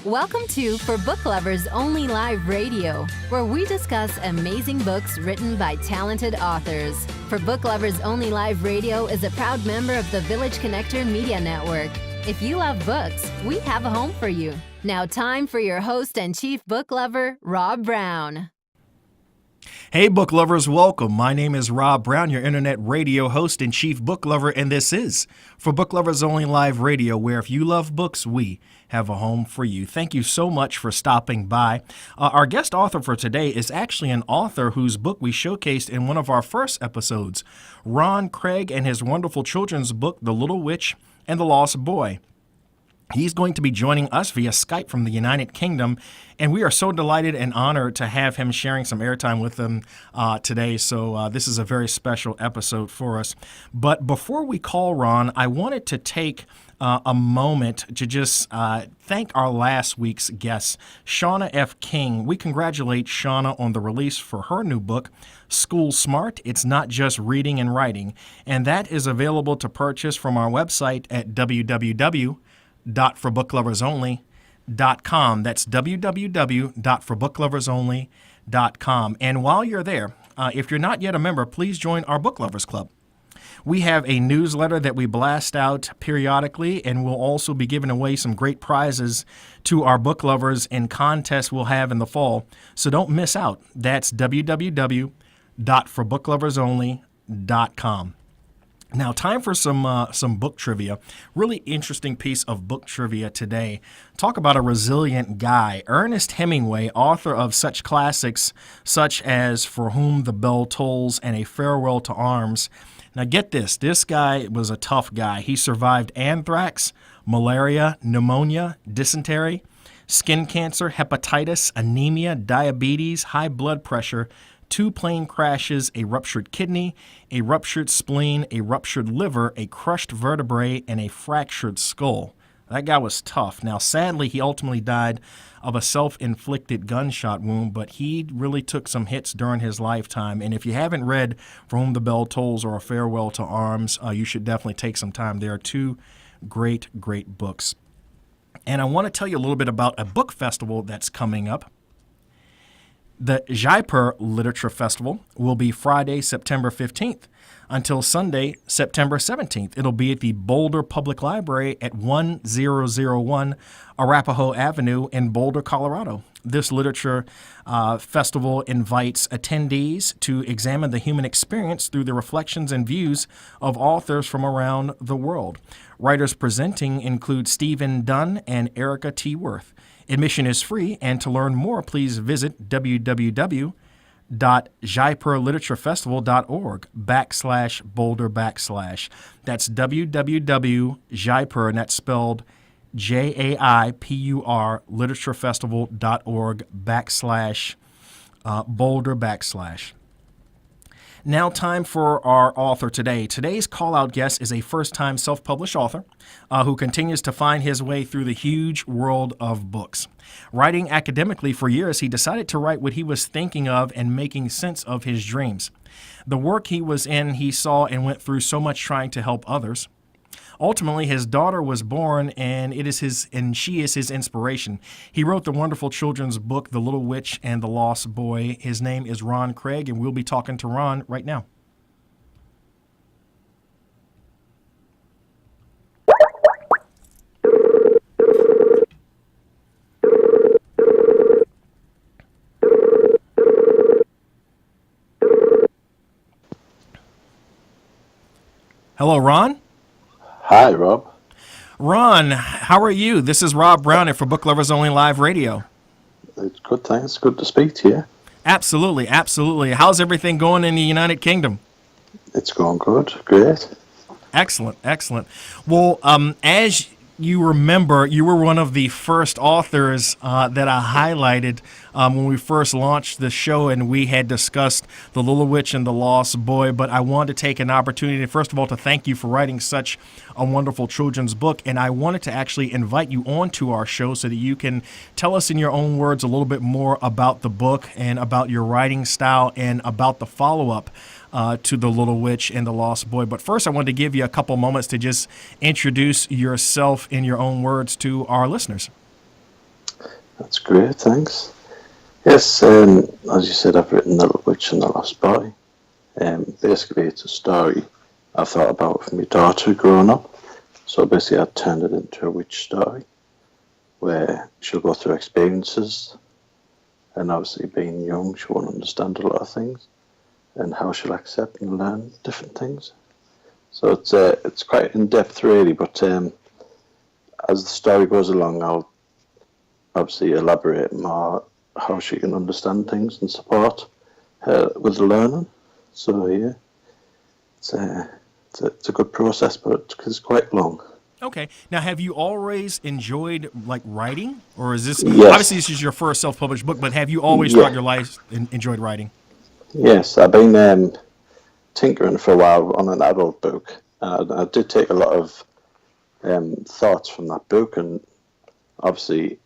Welcome to For Book Lovers Only Live Radio, where we discuss amazing books written by talented authors. For Book Lovers Only Live Radio is a proud member of the Village Connector Media Network. If you love books, we have a home for you. Now time for your host and chief book lover, Rob Brown. Hey, book lovers, welcome. My name is Rob Brown, your internet radio host and chief book lover, and this is For Book Lovers Only Live Radio, where if you love books, we have a home for you. Thank you so much for stopping by. Our guest author for today is actually an author whose book we showcased in one of our first episodes, Ron Craig and his wonderful children's book, The Little Witch and the Lost Boy. He's going to be joining us via Skype from the United Kingdom, and we are so delighted and honored to have him sharing some airtime with them today. So this is a very special episode for us. But before we call Ron, I wanted to take a moment to just thank our last week's guest, Shauna F. King. We congratulate Shauna on the release for her new book, School Smart. It's Not Just Reading and Writing, and that is available to purchase from our website at www.forbookloversonly.com. That's www.forbookloversonly.com. And while you're there, if you're not yet a member, please join our Book Lovers Club. We have a newsletter that we blast out periodically, and we'll also be giving away some great prizes to our book lovers in contests we'll have in the fall. So don't miss out. That's www.forbookloversonly.com. Now, time for some book trivia. Really interesting piece of book trivia today. Talk about a resilient guy. Ernest Hemingway, author of such classics such as For Whom the Bell Tolls and A Farewell to Arms. Now, get this. This guy was a tough guy. He survived anthrax, malaria, pneumonia, dysentery, skin cancer, hepatitis, anemia, diabetes, high blood pressure, 2 plane crashes, a ruptured kidney, a ruptured spleen, a ruptured liver, a crushed vertebrae, and a fractured skull. That guy was tough. Now, sadly, he ultimately died of a self-inflicted gunshot wound, but he really took some hits during his lifetime. And if you haven't read For Whom the Bell Tolls or A Farewell to Arms, you should definitely take some time. They are 2 great, great books. And I want to tell you a little bit about a book festival that's coming up. The Jaipur Literature Festival will be Friday, September 15th until Sunday, September 17th. It'll be at the Boulder Public Library at 1001 Arapahoe Avenue in Boulder, Colorado. This literature festival invites attendees to examine the human experience through the reflections and views of authors from around the world. Writers presenting include Stephen Dunn and Erica T. Worth. Admission is free, and to learn more, please visit www.jaipurliteratureFestival.org/Boulder/. That's www.jaipur, and that's spelled JAIPUR, literaturefestival.org/Boulder/. Now time for our author today. Today's call-out guest is a first-time self-published author who continues to find his way through the huge world of books. Writing academically for years, he decided to write what he was thinking of and making sense of his dreams. The work he was in, he saw and went through so much trying to help others. Ultimately, his daughter was born, and she is his inspiration. He wrote the wonderful children's book, The Little Witch and the Lost Boy. His name is Ron Craig, and we'll be talking to Ron right now. Hello, Ron. Hi, Rob. Ron, how are you? This is Rob Brown for Book Lovers Only Live Radio. It's good, thanks. Good to speak to you. Absolutely, absolutely. How's everything going in the United Kingdom? It's going good. Great. Excellent, excellent. Well, as you remember, you were one of the first authors that I highlighted when we first launched the show, and we had discussed The Little Witch and the Lost Boy. But I wanted to take an opportunity, first of all, to thank you for writing such a wonderful children's book. And I wanted to actually invite you onto our show so that you can tell us in your own words a little bit more about the book and about your writing style and about the follow-up to The Little Witch and the Lost Boy. But first, I wanted to give you a couple moments to just introduce yourself in your own words to our listeners. That's great, thanks. Yes, as you said, I've written The Little Witch and the Lost Boy. Basically, it's a story I thought about for my daughter growing up. So basically, I turned it into a witch story where she'll go through experiences, and obviously, being young, she won't understand a lot of things, and how she'll accept and learn different things. So it's quite in depth, really. But as the story goes along, I'll obviously elaborate more how she can understand things and support her with the learning. So yeah, it's a good process, but it's quite long. Okay. Now, have you always enjoyed like writing, or is this Yes. obviously this is your first self-published book? But have you always Yeah. throughout your life enjoyed writing? Yes, I've been tinkering for a while on an adult book. I did take a lot of thoughts from that book, and obviously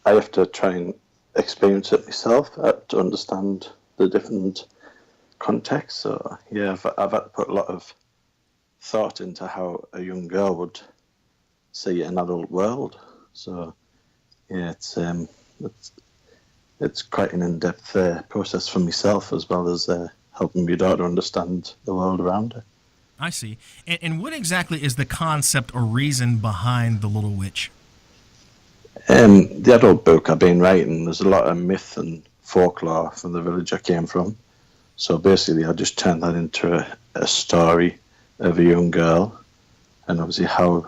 I have to try and experience it myself to understand the different contexts. So yeah, I've had to put a lot of thought into how a young girl would see an adult world. So yeah, it's quite an in-depth process for myself, as well as helping my daughter understand the world around her. I see. And what exactly is the concept or reason behind The Little Witch? The adult book I've been writing, there's a lot of myth and folklore from the village I came from. So basically, I just turned that into a story of a young girl, and obviously how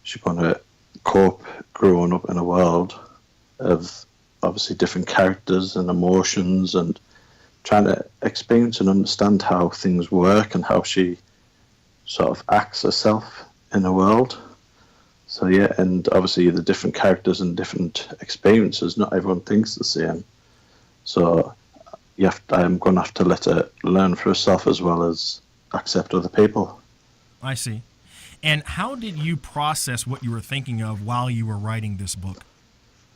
she's going to cope growing up in a world of obviously different characters and emotions, and trying to experience and understand how things work and how she sort of acts herself in the world. So yeah, and obviously the different characters and different experiences, not everyone thinks the same. So I'm going to have to let her learn for herself as well as accept other people. I see. And how did you process what you were thinking of while you were writing this book?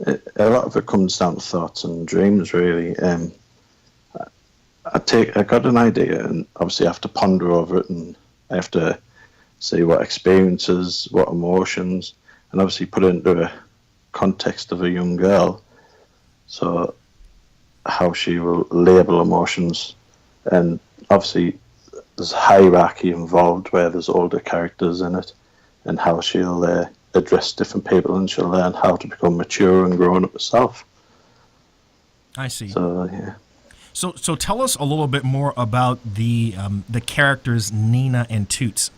A lot of it comes down to thoughts and dreams, really. I got an idea, and obviously I have to ponder over it, and I have to see what experiences, what emotions, and obviously put it into a context of a young girl. So how she will label emotions, and obviously there's hierarchy involved where there's older characters in it, and how she'll address different people, and she'll learn how to become mature and grown up herself. I see. So yeah. So tell us a little bit more about the characters Nina and Toots.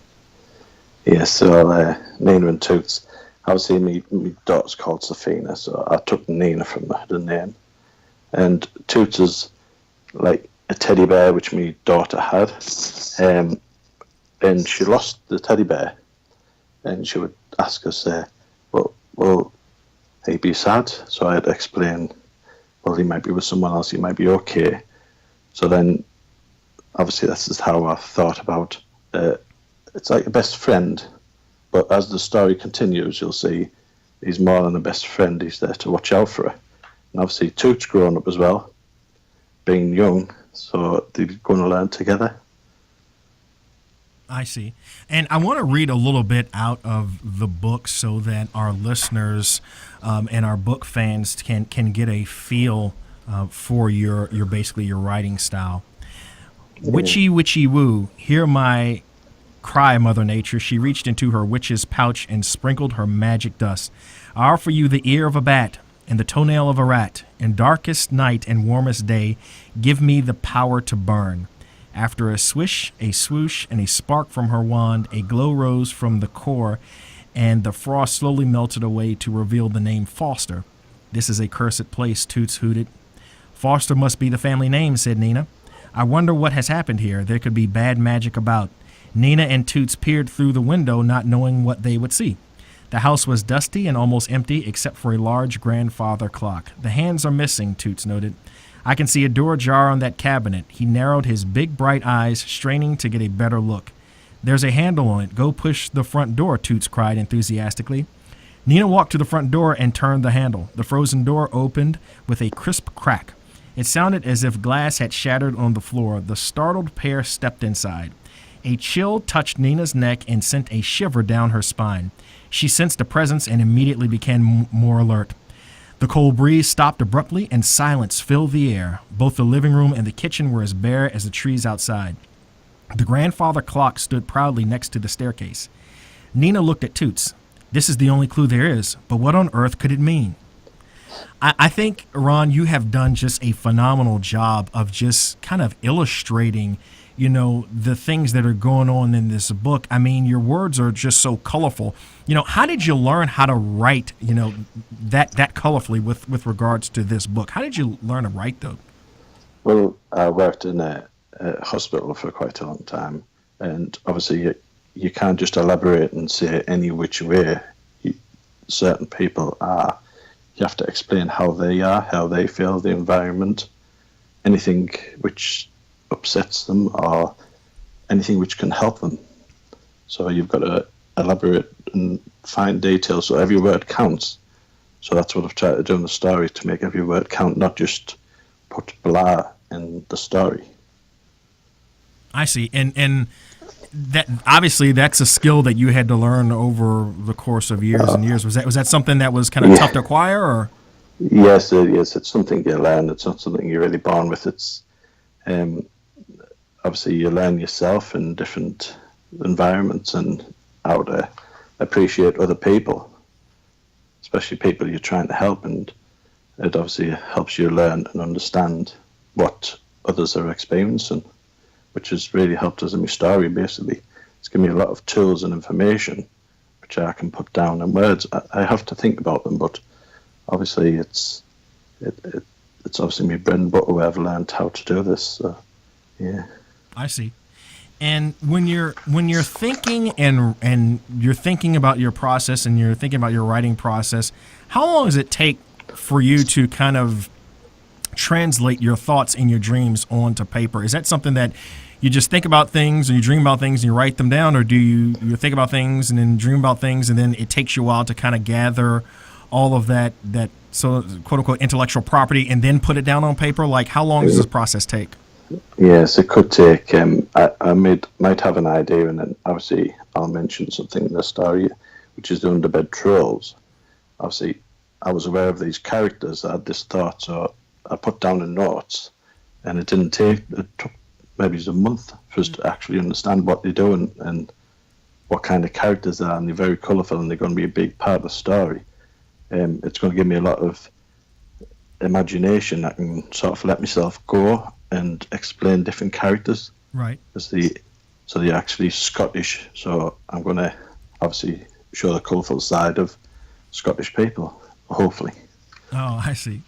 Yeah, so Nina and Toots. Obviously, my daughter's called Safina, so I took Nina from the name. And Toots is like a teddy bear which my daughter had, and she lost the teddy bear, and she would ask us, "Well, he'd be sad." So I had to explain, well, he might be with someone else, he might be okay. So then, obviously, this is how I've thought about it's like a best friend, but as the story continues, you'll see he's more than a best friend, he's there to watch out for her. And obviously, Toots growing up as well, being young, so they're going to learn together. I see. And I want to read a little bit out of the book so that our listeners and our book fans can get a feel for your basically your writing style. Witchy, witchy, woo, hear my cry, Mother Nature. She reached into her witch's pouch and sprinkled her magic dust. I offer you the ear of a bat and the toenail of a rat. In darkest night and warmest day, give me the power to burn. After a swish, a swoosh, and a spark from her wand, a glow rose from the core, and the frost slowly melted away to reveal the name Foster. This is a cursed place, Toots hooted. Foster must be the family name, said Nina. I wonder what has happened here. There could be bad magic about. Nina and Toots peered through the window, not knowing what they would see. The house was dusty and almost empty, except for a large grandfather clock. The hands are missing, Toots noted. I can see a door ajar on that cabinet. He narrowed his big bright eyes, straining to get a better look. There's a handle on it. Go push the front door, Toots cried enthusiastically. Nina walked to the front door and turned the handle. The frozen door opened with a crisp crack. It sounded as if glass had shattered on the floor. The startled pair stepped inside. A chill touched Nina's neck and sent a shiver down her spine. She sensed a presence and immediately became more alert. The cold breeze stopped abruptly, and silence filled the air. Both the living room and the kitchen were as bare as the trees outside. The grandfather clock stood proudly next to the staircase. Nina looked at Toots. This is the only clue there is, but what on earth could it mean? I think, Ron, you have done just a phenomenal job of just kind of illustrating, the things that are going on in this book. I mean, your words are just so colorful. How did you learn how to write, that colorfully with regards to this book? How did you learn to write those? Well, I worked in a hospital for quite a long time, and obviously you can't just elaborate and say any which way certain people are. You have to explain how they are, how they feel, the environment, anything which upsets them or anything which can help them. So you've got to elaborate and find details so every word counts. So that's what I've tried to do in the story, to make every word count, not just put blah in the story. I see. And that obviously that's a skill that you had to learn over the course of years and years. Was that something that was kind of tough to acquire, or? Yes, it is. It's something you learn. It's not something you're really born with. It's obviously you learn yourself in different environments and how to appreciate other people, especially people you're trying to help, and it obviously helps you learn and understand what others are experiencing, which has really helped us in my story. Basically, it's given me a lot of tools and information which I can put down in words. I have to think about them, but obviously it's obviously my bread and butter where I've learned how to do this. So, yeah. I see. And when you're thinking and you're thinking about your process and you're thinking about your writing process, how long does it take for you to kind of translate your thoughts and your dreams onto paper? Is that something that you just think about things, or you dream about things and you write them down, or do you think about things and then dream about things and then it takes you a while to kind of gather all of that so quote unquote intellectual property and then put it down on paper? Like, how long does this process take? Yes, it could take. I might have an idea, and then obviously I'll mention something in the story, which is the underbed trolls. Obviously, I was aware of these characters. I had this thought, so I put down in notes, and it took maybe a month for us to actually understand what they're doing and what kind of characters they are, and they're very colourful, and they're going to be a big part of the story. It's going to give me a lot of imagination. I can sort of let myself go and explain different characters. Right. So they're actually Scottish, so I'm going to obviously show the colourful side of Scottish people, hopefully. Oh, I see.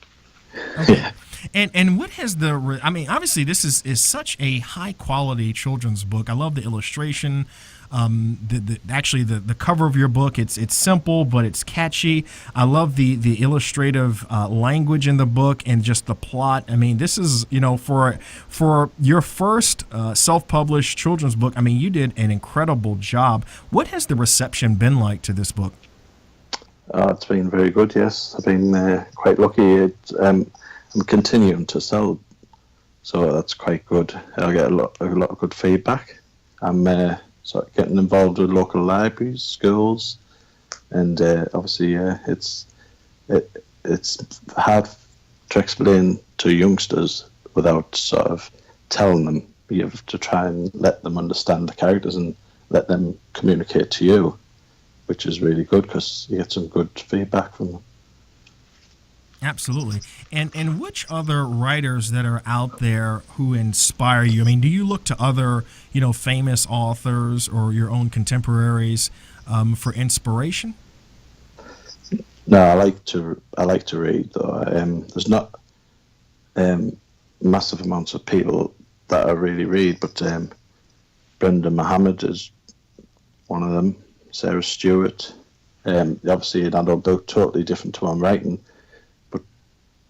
Okay. Yeah. And what has obviously this is such a high quality children's book. I love the illustration. The cover of your book, it's simple, but it's catchy. I love the illustrative language in the book and just the plot. I mean, this is, for your first self-published children's book, I mean, you did an incredible job. What has the reception been like to this book? It's been very good, yes. I've been quite lucky. I'm continuing to sell, so that's quite good. I get a lot of good feedback. I'm sort of getting involved with local libraries, schools, and obviously it's hard to explain to youngsters without sort of telling them. You have to try and let them understand the characters and let them communicate to you, which is really good because you get some good feedback from them. Absolutely. And which other writers that are out there who inspire you? I mean, do you look to other, famous authors or your own contemporaries for inspiration? No, I like to read though. There's not massive amounts of people that I really read, but Brendan Mohammed is one of them. Sarah Stewart. Obviously an adult book, totally different to what I'm writing.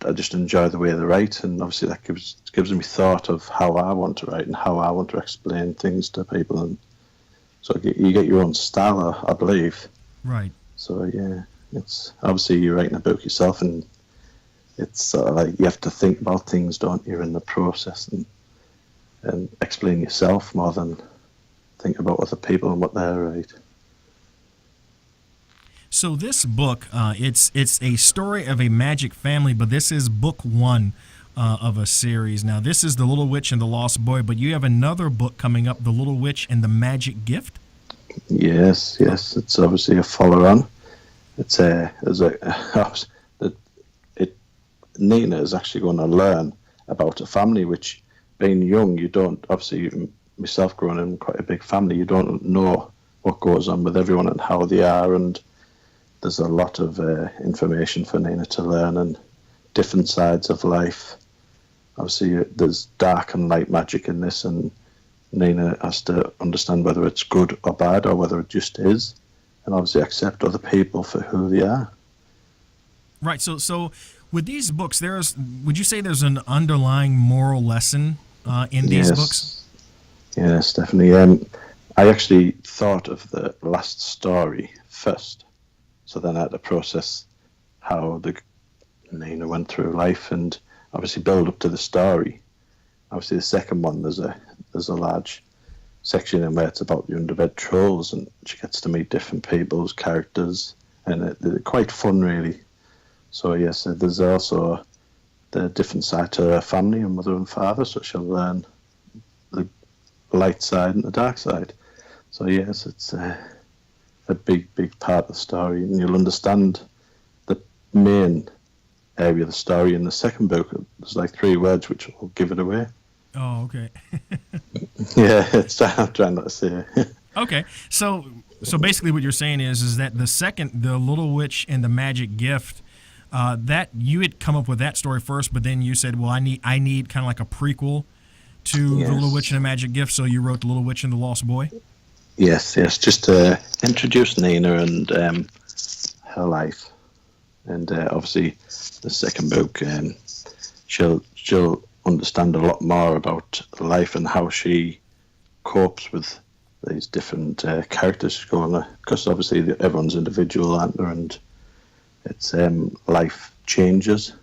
I just enjoy the way they write, and obviously that gives me thought of how I want to write and how I want to explain things to people, and so you get your own style, I believe. Right. So yeah, it's obviously you're writing a book yourself, and it's sort of like you have to think about things, don't you, in the process, and explain yourself more than think about other people and what they're right. So this book, it's a story of a magic family, but this is book one of a series. Now, this is The Little Witch and the Lost Boy, but you have another book coming up, The Little Witch and the Magic Gift. Yes, it's obviously a follow-on. It's Nina is actually going to learn about a family which, being young, you don't, obviously, even myself growing in quite a big family, you don't know what goes on with everyone and how they are, and there's a lot of information for Nina to learn and different sides of life. Obviously, there's dark and light magic in this, and Nina has to understand whether it's good or bad or whether it just is, and obviously accept other people for who they are. Right, so with these books, would you say there's an underlying moral lesson in these books? Yes, definitely. I actually thought of the last story first, so then I had to process how Nina went through life and obviously build up to the story. Obviously, the second one, there's a large section in where it's about the underbed trolls, and she gets to meet different people's characters, and they're quite fun, really. So yes, there's also the different side to her family, her mother and father, so she'll learn the light side and the dark side. So yes, it's a big part of the story, and you'll understand the main area of the story in the second book. There's like 3 words which will give it away. Oh, okay. Yeah, I'm trying not to say it. Okay, so basically what you're saying is that the Little Witch and the Magic Gift, that you had come up with that story first, but then you said, well, I need kind of like a prequel to The Little Witch and the Magic Gift, so you wrote The Little Witch and the Lost Boy? Yes, just to introduce Nina and her life. And obviously the second book, she'll understand a lot more about life and how she copes with these different characters she's going on, because obviously everyone's individual, aren't there? And it's life changes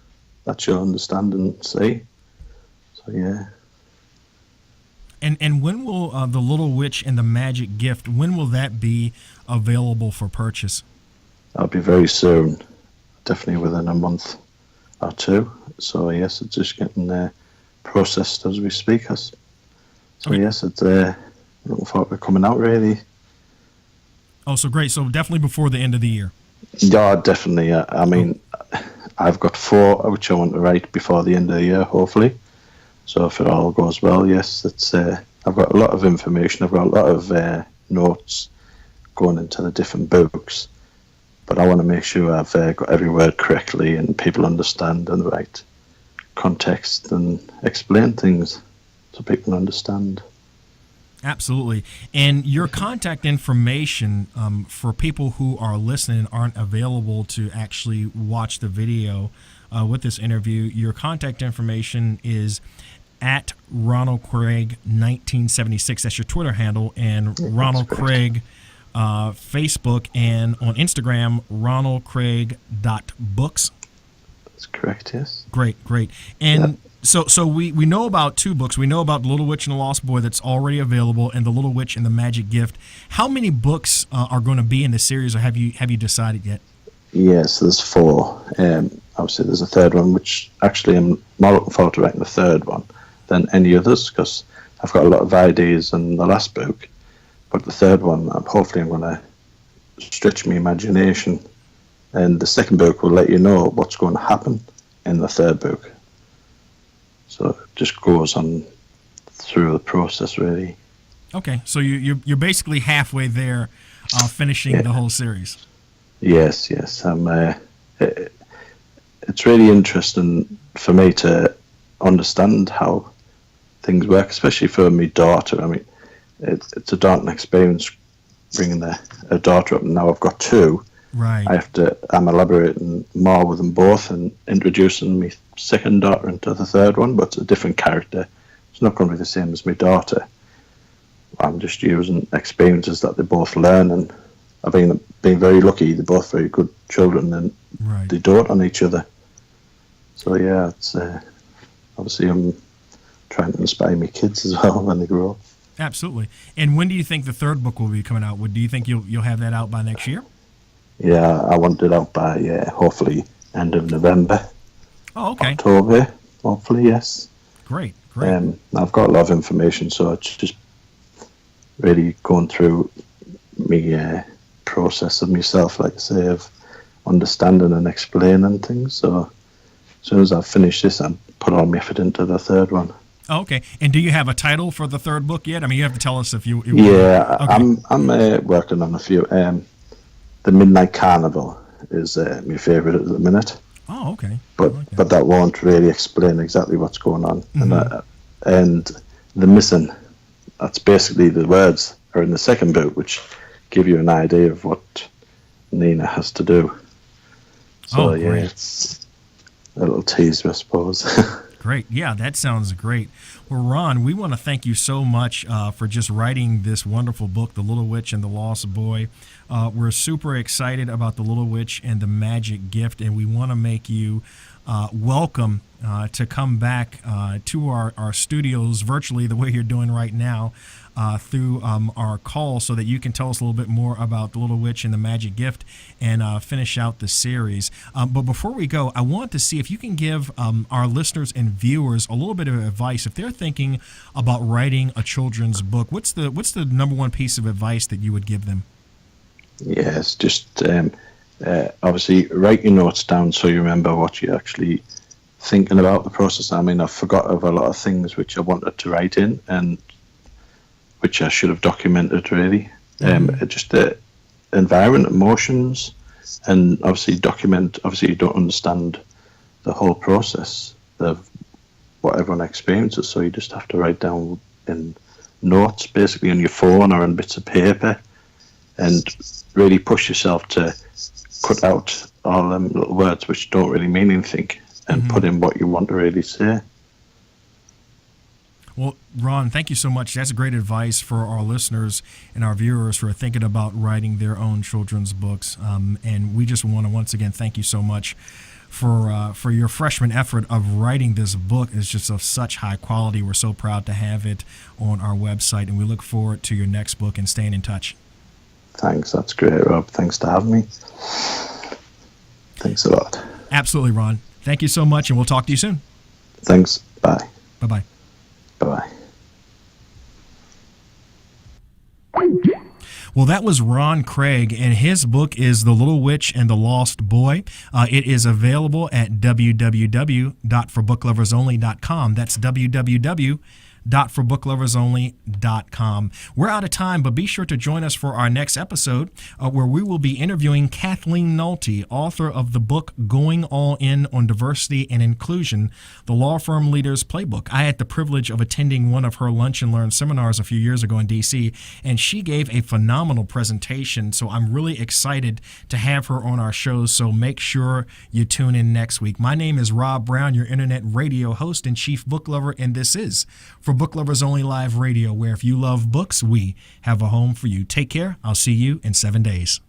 that she'll understand and see. So yeah. And when will The Little Witch and the Magic Gift, when will that be available for purchase? That'll be very soon, definitely within a month or 2. So yes, it's just getting processed as we speak. So okay. Yes, it's looking forward to coming out, really. Oh, so great. So definitely before the end of the year. Yeah, definitely. I mean, I've got 4 which I want to write before the end of the year, hopefully. So if it all goes well, yes, it's. I've got a lot of information. I've got a lot of notes going into the different books, but I want to make sure I've got every word correctly and people understand in the right context and explain things so people understand. Absolutely. And your contact information for people who are listening and aren't available to actually watch the video with this interview, your contact information is at Ronald Craig 1976. That's your Twitter handle, and Ronald Craig Facebook, and on Instagram, ronaldcraig.books. That's correct, yes. Great. And so we know about 2 books. We know about The Little Witch and the Lost Boy that's already available, and The Little Witch and the Magic Gift. How many books are going to be in the series, or have you decided yet? Yes, there's 4. Obviously, there's a 3rd one, which actually I'm more looking forward to writing the 3rd one than any others, because I've got a lot of ideas in the last book. But the 3rd one, hopefully I'm going to stretch my imagination, and the 2nd book will let you know what's going to happen in the 3rd book. So it just goes on through the process, really. Okay, so you're basically halfway there, finishing the whole series. Yes. It's really interesting for me to understand how things work, especially for my daughter. I mean, it's a daunting experience bringing a daughter up, and now I've got 2. Right. I'm elaborating more with them both and introducing my second daughter into the 3rd one, but it's a different character. It's not going to be the same as my daughter. I'm just using experiences that they both learn, and I've been very lucky. They're both very good children, and they dote on each other. So yeah, it's obviously I'm trying to inspire my kids as well when they grow up. Absolutely. And when do you think the 3rd book will be coming out? Do you think you'll have that out by next year? Yeah, I want it out by hopefully end of November, Oh, okay. October, hopefully, yes. Great, great. I've got a lot of information, so it's just really going through me process of myself, like I say, of understanding and explaining things. So as soon as I finish this, I'll put all my effort into the third one. Oh, okay. And do you have a title for the third book yet? I mean, you have to tell us if you Yeah, okay. I'm working on a few. The Midnight Carnival is my favourite at the minute. Oh, okay. But that won't really explain exactly what's going on. Mm-hmm. And the missing, that's basically the words are in the second book, which give you an idea of what Nina has to do. So great. it's a little teaser, I suppose. Great. Yeah, that sounds great. Well, Ron, we want to thank you so much for just writing this wonderful book, The Little Witch and the Lost Boy. We're super excited about The Little Witch and the Magic Gift, and we want to make you welcome to come back to our studios virtually the way you're doing right now through our call, so that you can tell us a little bit more about The Little Witch and the Magic Gift and finish out the series. But before we go, I want to see if you can give our listeners and viewers a little bit of advice. If they're thinking about writing a children's book, what's the number one piece of advice that you would give them? Yes, just obviously write your notes down so you remember what you're actually thinking about the process. I mean, I forgot of a lot of things which I wanted to write in and which I should have documented, really. Just the environment, emotions, and obviously document. Obviously, you don't understand the whole process of what everyone experiences, so you just have to write down in notes, basically on your phone or on bits of paper, and really push yourself to cut out all them little words which don't really mean anything, and put in what you want to really say. Well, Ron, thank you so much. That's great advice for our listeners and our viewers who are thinking about writing their own children's books. And we just want to once again thank you so much for your freshman effort of writing this book. It's just of such high quality. We're so proud to have it on our website, and we look forward to your next book and staying in touch. Thanks. That's great, Rob. Thanks for having me. Thanks a lot. Absolutely, Ron. Thank you so much, and we'll talk to you soon. Thanks. Bye. Bye-bye. Bye-bye. Well, that was Ron Craig, and his book is The Little Witch and the Lost Boy. It is available at www.forbookloversonly.com. That's www.forbookloversonly.com. We're out of time, but be sure to join us for our next episode where we will be interviewing Kathleen Nolte, author of the book Going All In on Diversity and Inclusion, the Law Firm Leader's Playbook. I had the privilege of attending one of her Lunch and Learn seminars a few years ago in D.C., and she gave a phenomenal presentation, so I'm really excited to have her on our show, so make sure you tune in next week. My name is Rob Brown, your internet radio host and chief book lover, and this is For Book Lovers Only Live Radio, where if you love books, we have a home for you. Take care. I'll see you in 7 days.